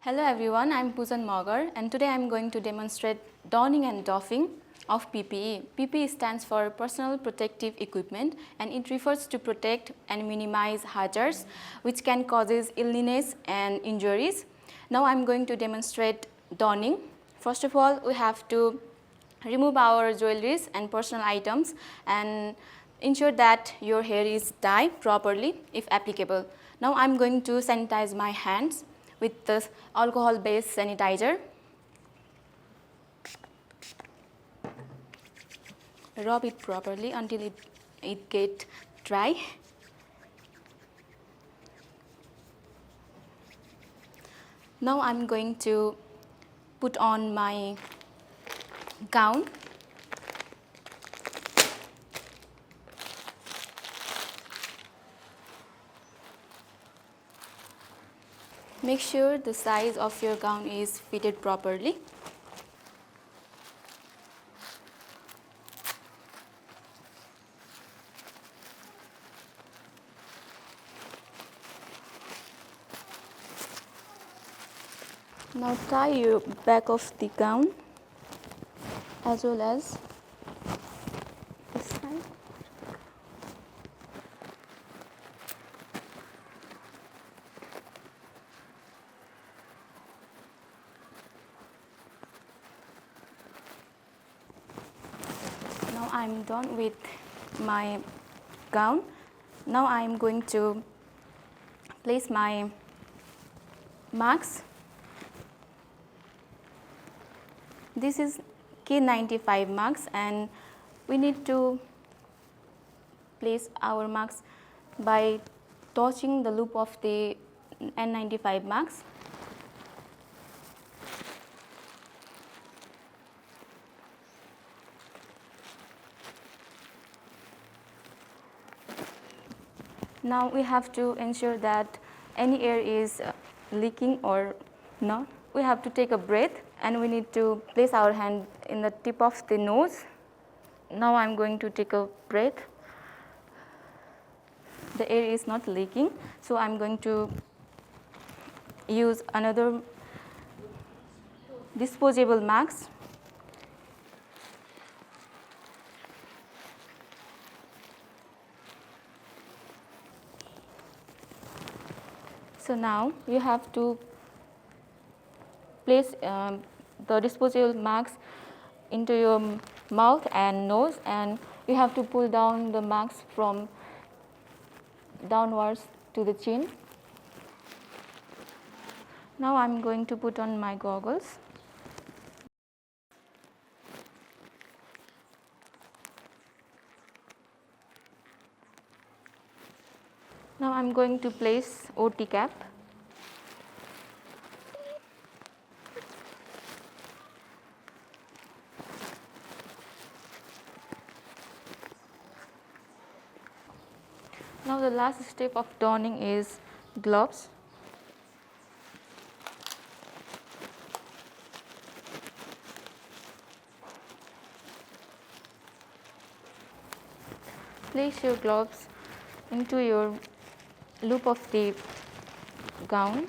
Hello everyone, I'm Pujan Magar and today I'm going to demonstrate donning and doffing of PPE. PPE stands for Personal Protective Equipment and it refers to protect and minimize hazards which can cause illness and injuries. Now I'm going to demonstrate donning. First of all, we have to remove our jewelries and personal items and ensure that your hair is dyed properly if applicable. Now I'm going to sanitize my hands with this alcohol-based sanitizer. Rub it properly until it gets dry. Now I'm going to put on my gown. Make sure the size of your gown is fitted properly. Now tie your back of the gown as well as this side. Now I'm done with my gown. Now I'm going to place my marks. This is K95 marks and we need to place our marks by touching the loop of the N95 marks. Now we have to ensure that any air is leaking or not. We have to take a breath and we need to place our hand in the tip of the nose. Now I'm going to take a breath. The air is not leaking, so I'm going to use another disposable mask. So now you have to place the disposable marks into your mouth and nose, and you have to pull down the marks from downwards to the chin. Now I'm going to put on my goggles. Now I'm going to place OT cap. Now the last step of donning is gloves. Place your gloves into your loop of the gown.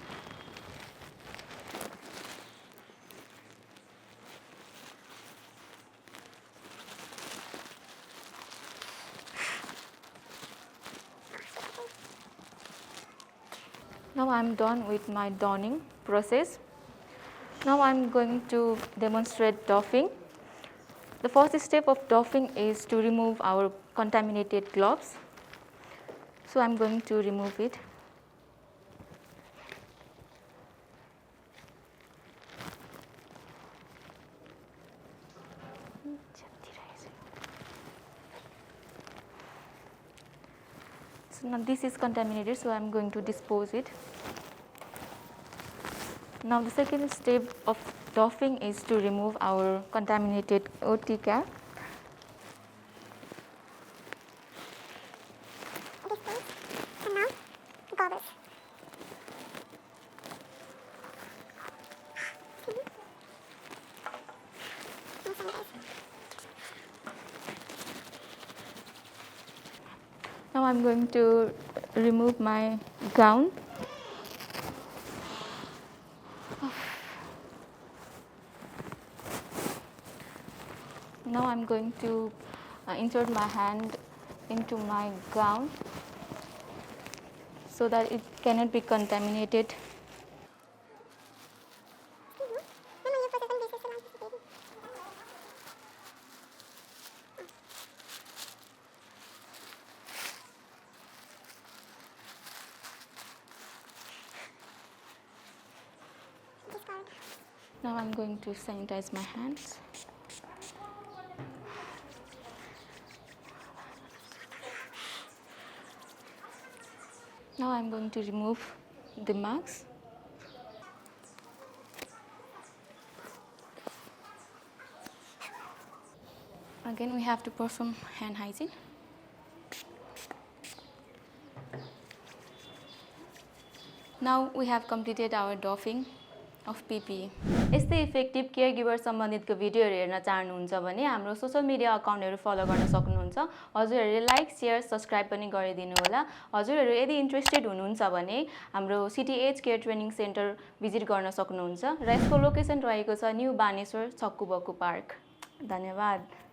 Now I'm done with my donning process. Now I'm going to demonstrate doffing. The first step of doffing is to remove our contaminated gloves. So I'm going to remove it. So now this is contaminated, so I'm going to dispose it. Now the second step of doffing is to remove our contaminated OT cap. Now I'm going to remove my gown. Now I'm going to insert my hand into my gown so that it cannot be contaminated. Now I'm going to sanitize my hands. Now I'm going to remove the mask. Again, we have to perform hand hygiene. Now we have completed our doffing of PPE. यस्तै effective केयरगिभर सम्बन्धितको भिडियोहरू हेर्न चाहनुहुन्छ भने हाम्रो social media अकाउन्टहरू फलो गर्न सक्नुहुन्छ। हजुरहरूले like, share, subscribe पनि गरिदिनु होला। हजुरहरू यदि इन्ट्रेस्टेड हुनुहुन्छ भने हाम्रो CTH care training centre visit गर्न सक्नुहुन्छ र यसको लोकेसन रहेको छ न्यू बानेश्वर छक्कुबक्कु पार्क। धन्यवाद।